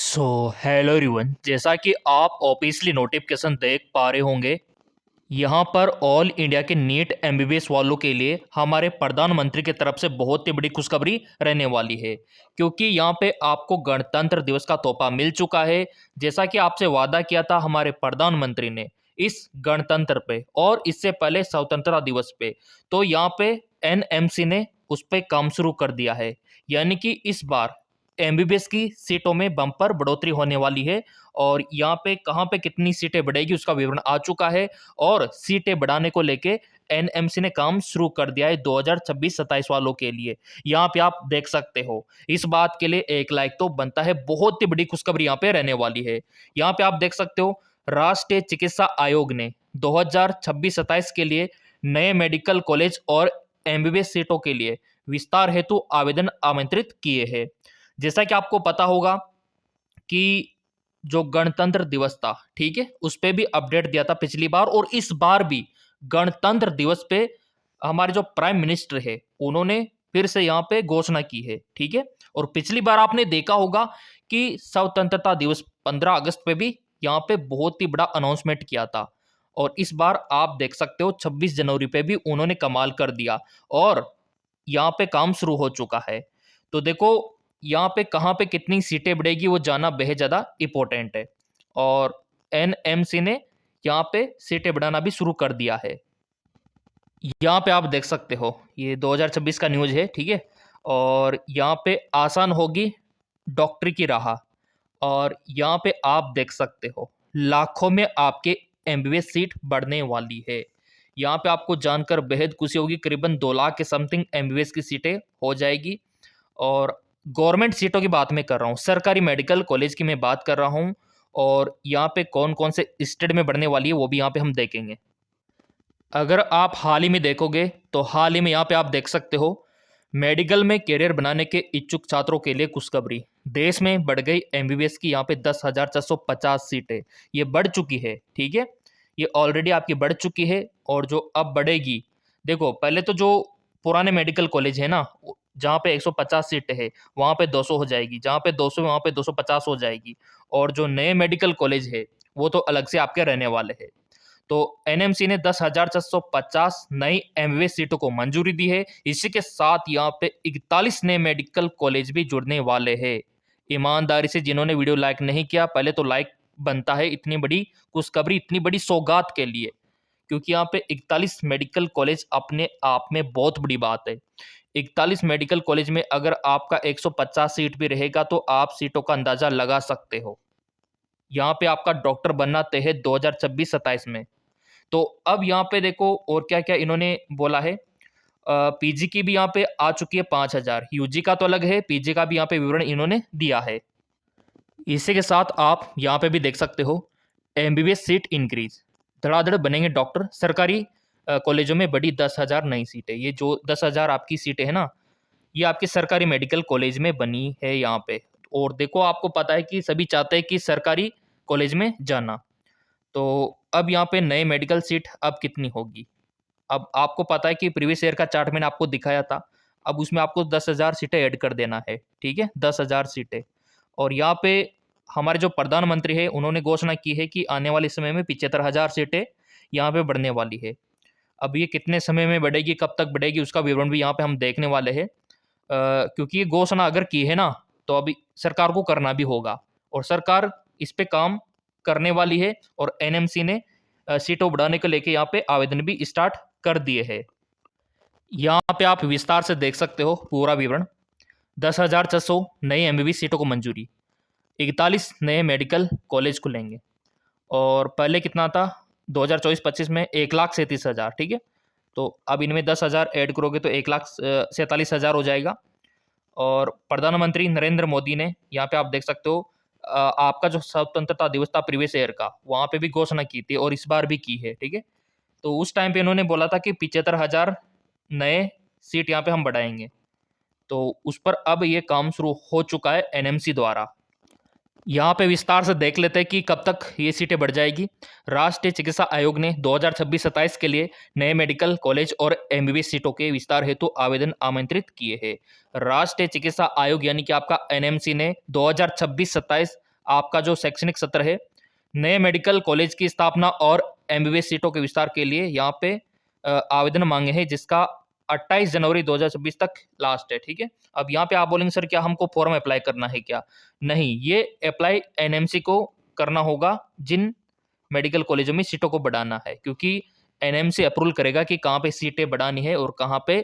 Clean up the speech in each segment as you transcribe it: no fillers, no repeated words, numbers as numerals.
Hello everyone, जैसा कि आप ऑब्वियसली नोटिफिकेशन देख पा रहे होंगे। यहाँ पर ऑल इंडिया के नीट एमबीबीएस वालों के लिए हमारे प्रधानमंत्री की तरफ से बहुत ही बड़ी खुशखबरी रहने वाली है, क्योंकि यहाँ पे आपको गणतंत्र दिवस का तोहफा मिल चुका है। जैसा कि आपसे वादा किया था हमारे प्रधानमंत्री ने इस गणतंत्र पे और इससे पहले स्वतंत्रता दिवस पे, तो यहाँ पे एनएमसी ने उस पर काम शुरू कर दिया है। यानी कि इस बार एमबीबीएस की सीटों में बम्पर बढ़ोतरी होने वाली है। और यहाँ पे कहाँ पे कितनी सीटें बढ़ेगी उसका विवरण आ चुका है, और सीटें बढ़ाने को लेके एनएमसी ने काम शुरू कर दिया है 2026-27 वालों के लिए। यहाँ पे आप देख सकते हो, इस बात के लिए एक लाइक तो बनता है। बहुत ही बड़ी खुशखबरी यहाँ पे रहने वाली है। यहाँ पे आप देख सकते हो, राष्ट्रीय चिकित्सा आयोग ने 2026-27 के लिए नए मेडिकल कॉलेज और एमबीबीएस सीटों के लिए विस्तार हेतु आवेदन आमंत्रित किए हैं। जैसा कि आपको पता होगा कि जो गणतंत्र दिवस था, ठीक है, उस पे भी अपडेट दिया था पिछली बार, और इस बार भी गणतंत्र दिवस पे हमारे जो प्राइम मिनिस्टर है उन्होंने फिर से यहाँ पे घोषणा की है, ठीक है। और पिछली बार आपने देखा होगा कि स्वतंत्रता दिवस 15 अगस्त पे भी यहाँ पे बहुत ही बड़ा अनाउंसमेंट किया था। और इस बार आप देख सकते हो 26 जनवरी पे भी उन्होंने कमाल कर दिया और यहाँ पे काम शुरू हो चुका है। तो देखो, यहाँ पे कहाँ पे कितनी सीटें बढ़ेगी वो जानना बेहद ज़्यादा इम्पोर्टेंट है। और एनएमसी ने यहाँ पे सीटें बढ़ाना भी शुरू कर दिया है। यहाँ पे आप देख सकते हो, ये 2026 का न्यूज़ है, ठीक है। और यहाँ पे आसान होगी डॉक्टरी की राह। और यहाँ पे आप देख सकते हो, लाखों में आपके एमबीबीएस सीट बढ़ने वाली है। यहाँ पे आपको जानकर बेहद खुशी होगी, करीबन 2 लाख के समथिंग एमबीबीएस की सीटें हो जाएगी। और गवर्नमेंट सीटों की बात मैं कर रहा हूँ, सरकारी मेडिकल कॉलेज की मैं बात कर रहा हूँ। और यहाँ पे कौन कौन से स्टेट में बढ़ने वाली है वो भी यहाँ पे हम देखेंगे। अगर आप हाल ही में देखोगे तो हाल ही में यहाँ पे आप देख सकते हो, मेडिकल में करियर बनाने के इच्छुक छात्रों के लिए खुशखबरी। देश में बढ़ गई एमबीबीएस की यहाँ पे 10,450 सीटें ये बढ़ चुकी है, ठीक है। ये ऑलरेडी आपकी बढ़ चुकी है और जो अब बढ़ेगी, देखो पहले तो जो पुराने मेडिकल कॉलेज है ना, जहाँ पे 150 सीटें है वहाँ पे 200 हो जाएगी, जहाँ पे 200 वहाँ पे 250 हो जाएगी। और जो नए मेडिकल कॉलेज है वो तो अलग से आपके रहने वाले हैं। तो एनएमसी ने 10,450 नई एमबीबीएस सीटों को मंजूरी दी है। इसी के साथ यहाँ पे 41 नए मेडिकल कॉलेज भी जुड़ने वाले हैं। ईमानदारी से जिन्होंने वीडियो लाइक नहीं किया, पहले तो लाइक बनता है इतनी बड़ी खुशखबरी, इतनी बड़ी सौगात के लिए, क्योंकि यहाँ पे 41 मेडिकल कॉलेज अपने आप में बहुत बड़ी बात है। 41 मेडिकल कॉलेज में अगर आपका 150 सीट भी रहेगा तो आप सीटों का अंदाजा लगा सकते हो। यहाँ पे आपका डॉक्टर बनना तय है 2026-27 में। तो अब यहाँ पे देखो और क्या क्या इन्होंने बोला है। पीजी की भी यहाँ पे आ चुकी है 5,000। यूजी का तो अलग है, पीजी का भी यहाँ पे विवरण इन्होंने दिया है। इसी के साथ आप यहाँ पे भी देख सकते हो, एमबीबीएस सीट इंक्रीज, धड़ाधड़ बनेंगे डॉक्टर। सरकारी कॉलेजों में बड़ी 10,000 नई सीटें। ये जो 10,000 आपकी सीटें हैं ना, ये आपकी सरकारी मेडिकल कॉलेज में बनी है यहाँ पे। और देखो, आपको पता है कि सभी चाहते हैं कि सरकारी कॉलेज में जाना। तो अब यहाँ पे नए मेडिकल सीट अब कितनी होगी। अब आपको पता है कि प्रीवियस ईयर का चार्ट मैंने आपको दिखाया था। अब उसमें आपको 10,000 सीटें ऐड कर देना है, ठीक है, 10,000 सीटें। और यहाँ पे हमारे जो प्रधानमंत्री है उन्होंने घोषणा की है कि आने वाले समय में 75,000 सीटें यहाँ पे बढ़ने वाली है। अब ये कितने समय में बढ़ेगी, कब तक बढ़ेगी, उसका विवरण भी यहाँ पे हम देखने वाले हैं। क्योंकि ये घोषणा अगर की है ना, तो अभी सरकार को करना भी होगा, और सरकार इस पे काम करने वाली है। और एनएमसी ने सीटों बढ़ाने को लेके यहाँ पे आवेदन भी स्टार्ट कर दिए हैं। यहाँ पे आप विस्तार से देख सकते हो पूरा विवरण। 10,600 नई एमबीबीएस सीटों को मंजूरी, 41 नए मेडिकल कॉलेज खुलेंगे। और पहले कितना था 2024-25 में 1,37,000, ठीक है। तो अब इनमें 10,000 ऐड करोगे तो 1,47,000 हो जाएगा। और प्रधानमंत्री नरेंद्र मोदी ने यहाँ पे आप देख सकते हो, आपका जो स्वतंत्रता दिवस था प्रीवियस ईयर का, वहाँ पे भी घोषणा की थी और इस बार भी की है, ठीक है। तो उस टाइम पे इन्होंने बोला था कि 75,000 नए सीट यहाँ पे हम बढ़ाएंगे। तो उस पर अब ये काम शुरू हो चुका है एनएमसी द्वारा। यहाँ पे विस्तार से देख लेते हैं कि कब तक ये सीटें बढ़ जाएगी। राष्ट्रीय चिकित्सा आयोग ने 2026-27 के लिए नए मेडिकल कॉलेज और एमबीबीएस सीटों के विस्तार हेतु आवेदन आमंत्रित किए हैं। राष्ट्रीय चिकित्सा आयोग यानी कि आपका एनएमसी ने 2026-27 आपका जो शैक्षणिक सत्र है, नए मेडिकल कॉलेज की स्थापना और एमबीबीएस सीटों के विस्तार के लिए यहाँ पे आवेदन मांगे हैं, जिसका 28 जनवरी 2026 तक लास्ट है। ठीक है, अब यहाँ पे आप बोलेंगे सर क्या हमको फॉर्म अप्लाई करना है क्या? नहीं, ये अप्लाई एनएमसी को करना होगा जिन मेडिकल कॉलेजों में सीटों को बढ़ाना है, क्योंकि एनएमसी अप्रूवल करेगा कि कहाँ पे सीटें बढ़ानी है और कहाँ पे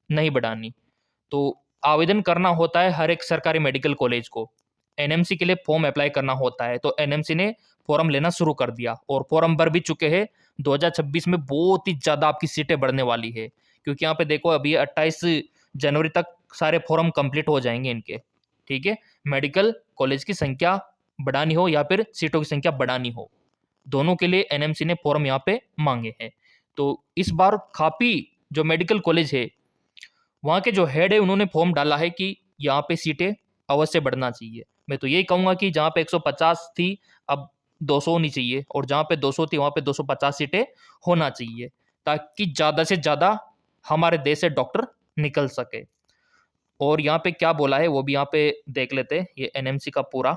नहीं बढ़ानी। तो आवेदन करना होता है हर एक सरकारी मेडिकल कॉलेज को, एनएमसी के लिए फॉर्म अप्लाई करना होता है। तो एनएमसी ने फॉर्म लेना शुरू कर दिया और फॉर्म भर भी चुके हैं। 2026 में बहुत ही ज़्यादा आपकी सीटें बढ़ने वाली है, क्योंकि यहाँ पे देखो अभी 28 जनवरी तक सारे फॉर्म कंप्लीट हो जाएंगे इनके। ठीक है, मेडिकल कॉलेज की संख्या बढ़ानी हो या फिर सीटों की संख्या बढ़ानी हो, दोनों के लिए एनएमसी ने फॉर्म यहाँ पे मांगे हैं। तो इस बार काफ़ी जो मेडिकल कॉलेज है वहाँ के जो हेड है उन्होंने फॉर्म डाला है कि यहाँ पे सीटें अवश्य बढ़ना चाहिए। मैं तो यही कहूँगा कि जहाँ पे 150 थी अब 200 होनी चाहिए, और जहाँ पे 200 थी वहाँ पे 250 सीटें होना चाहिए, ताकि ज़्यादा से ज़्यादा हमारे देश से डॉक्टर निकल सके। और यहाँ पे क्या बोला है वो भी यहाँ पे देख लेते हैं, ये एनएमसी का पूरा।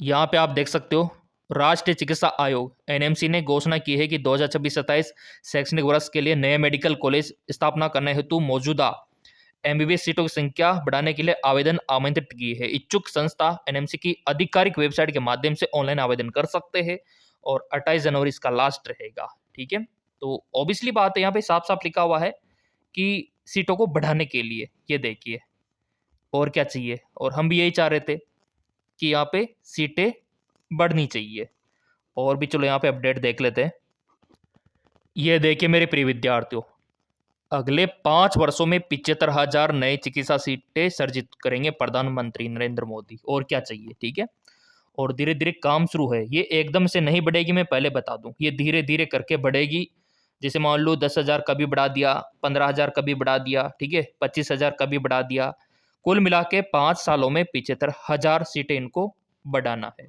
यहाँ पे आप देख सकते हो, राष्ट्रीय चिकित्सा आयोग एनएमसी ने घोषणा की है कि 2026-27 शैक्षणिक वर्ष के लिए नए मेडिकल कॉलेज स्थापना करने हेतु मौजूदा एमबीबीएस सीटों की संख्या बढ़ाने के लिए आवेदन आमंत्रित किए हैं। इच्छुक संस्था एनएमसी की आधिकारिक वेबसाइट के माध्यम से ऑनलाइन आवेदन कर सकते हैं और 28 जनवरी इसका लास्ट रहेगा। ठीक है, तो ऑब्वियसली बात है, यहाँ पे साफ साफ लिखा हुआ है कि सीटों को बढ़ाने के लिए, ये देखिए, और क्या चाहिए। और हम भी यही चाह रहे थे कि यहाँ पे सीटें बढ़नी चाहिए। और भी चलो यहाँ पे अपडेट देख लेते हैं। ये देखिए मेरे प्रिय विद्यार्थियों, अगले 5 वर्षों में 75,000 नए चिकित्सा सीटें सर्जित करेंगे प्रधानमंत्री नरेंद्र मोदी। और क्या चाहिए? ठीक है, और धीरे धीरे काम शुरू है। ये एकदम से नहीं बढ़ेगी, मैं पहले बता दूं, ये धीरे धीरे करके बढ़ेगी। जैसे मान लो 10,000 कभी बढ़ा दिया, 15,000 कभी बढ़ा दिया, ठीक है, 25,000 कभी बढ़ा दिया। कुल मिला के 5 सालों में 75,000 सीटें इनको बढ़ाना है।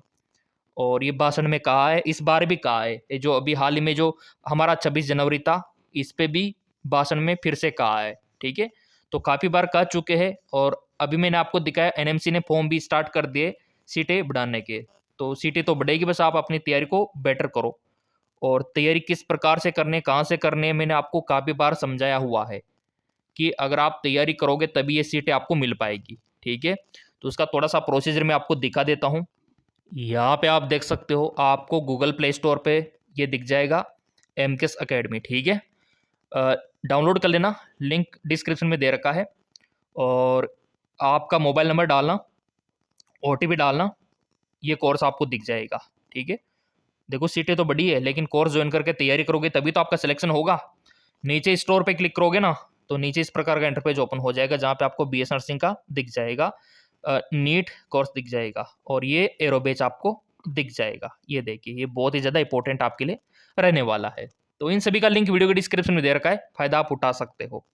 और ये भाषण में कहा है, इस बार भी कहा है। ये जो अभी हाल ही में जो हमारा 26 जनवरी था, इस पे भी भाषण में फिर से कहा है। ठीक है, तो काफ़ी बार कह चुके हैं। और अभी मैंने आपको दिखाया एनएमसी ने फॉर्म भी स्टार्ट कर दिए सीटें बढ़ाने के। तो सीटें तो बढ़ेगी, बस आप अपनी तैयारी को बेटर करो। और तैयारी किस प्रकार से करने, कहाँ से करने, मैंने आपको काफ़ी बार समझाया हुआ है कि अगर आप तैयारी करोगे तभी ये सीटें आपको मिल पाएगी। ठीक है, तो उसका थोड़ा सा प्रोसीजर मैं आपको दिखा देता हूँ। यहाँ पे आप देख सकते हो, आपको गूगल प्ले स्टोर पे ये दिख जाएगा एमकेएस अकेडमी। ठीक है, डाउनलोड कर लेना, लिंक डिस्क्रिप्शन में दे रखा है। और आपका मोबाइल नंबर डालना, ओटीपी डालना, ये कोर्स आपको दिख जाएगा। ठीक है, देखो सीटें तो बड़ी है, लेकिन कोर्स ज्वाइन करके तैयारी करोगे तभी तो आपका सिलेक्शन होगा। नीचे स्टोर पे क्लिक करोगे ना, तो नीचे इस प्रकार का इंटरपेज ओपन हो जाएगा, जहाँ पे आपको बीएस नर्सिंग का दिख जाएगा, नीट कोर्स दिख जाएगा, और ये एरोबेच आपको दिख जाएगा। ये देखिए, ये बहुत ही ज़्यादा इंपॉर्टेंट आपके लिए रहने वाला है। तो इन सभी का लिंक वीडियो के डिस्क्रिप्शन में दे रखा है, फायदा आप उठा सकते हो।